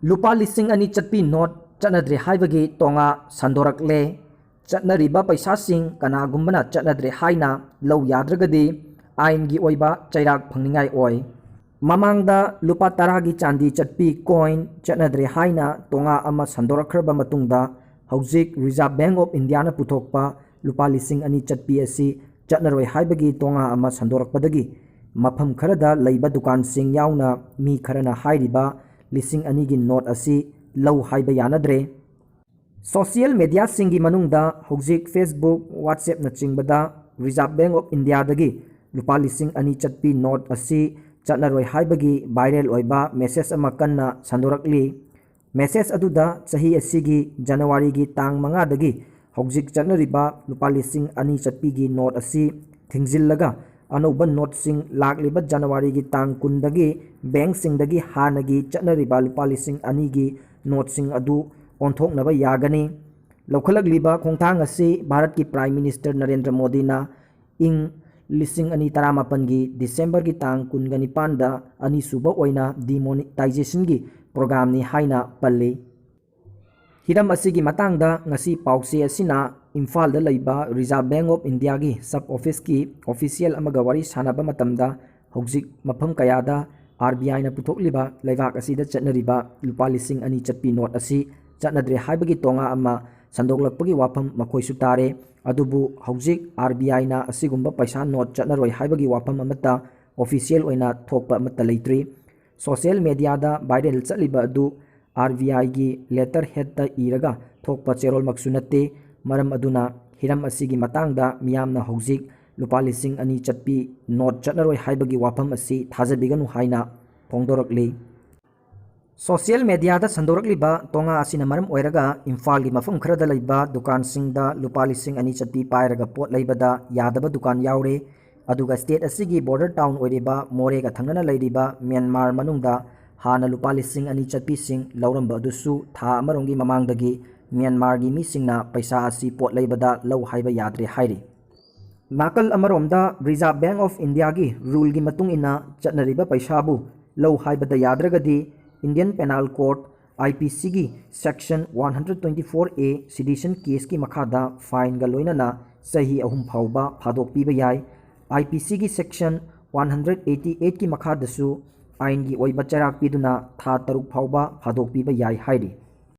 lupa lising ani chatpi not Chatnadre Haibagi Tok-nga Sandorakle Chatnariba paisasing kanagumbana Chatnadre haina lau yadragadi ain-gi oiba chairak phangningai oi mamangda lupa taragi chandi Chatpi coin Chatnadre haina Tok-nga ama sandorakraba matungda hauzik Reserve Bank of India na puthokpa lupa lising ani Chatpi asi Chatnaroi haibagi Tok-nga ama sandorakpadagi mafam kharada leiba dukan sing yauna mi kharana hairiba lising anigi note asi lau haiba yanadre social media singi manungda hojik Facebook WhatsApp na chingbada Reserve Bank of India dagi lupa lising ani Chatpi note asi Chatnaroi haibagi viral oiba message ama kanna sandorakli message aduda sahi asigi January gi tang manga dagi hojik Chatnariba lupa lising ani Chatpi gi note asi thingzillaga anoba note sing lakliba January gi tang kundagi bank sing dagi hanagi Chatnariba lupa lising ani gi note sing adu onthoknaba yagani lokhalagliba khongthang asi Bharat ki Prime Minister Narendra Modi na ing lising ani taramapan gi December gi tang kungani panda ani suba oina demonetization gi program ni haina palli hiram asigi matangda ngasi pause asina Imphal da laiba Reserve Bank of India gi sub office ki official amaga wari sanaba matamda hojik mafam kayada RBI na puthokliba laibak asida Chatnariba lupa lising ani Chatpi note asi Chatnadre haibagi Tok-nga ama sandoklakpagi wafam makhoisu tare adubu hojik RBI na asigumba paisa note Chatnaroi haibagi wafam amata official oina thokpa amata leitri social media da viral chaliba adu RBI gi letter head ta iraga thokpa cherol maksunate maram aduna hiram asigi matangda miyamna hojik lupa lising ani Chatpi note Chatnaroi haibagi wafam asi thajabiganu haina phongdorakli social media da sandorakliba Tok-nga asina maram oiraga Imphal gi mafam kharada laiba dukan singda lupa lising ani Chatpi pairaga pot laibada yadaba dukan yaure aduga state asigi border town oiriba more ga thangana lairiba Myanmar manungda hana lupa lising ani Chatpi sing lauramba adusu tha amarongi mamangdagi Myanmar gi misingna paisa asi pot laibada lau haiba yadre hairi nakal amaromda Reserve Bank of India gi rule gi matung ina Chatnariba paisa bu lau haibada yadragadi Indian Penal Code IPC gi section 124A sedition case ki makhada fine ga loinana sahi ahum phauba phadok piba yai IPC gi section 188 ki makhada su ain gi oiba charak piduna tha taruk phauba phadok piba yai hairi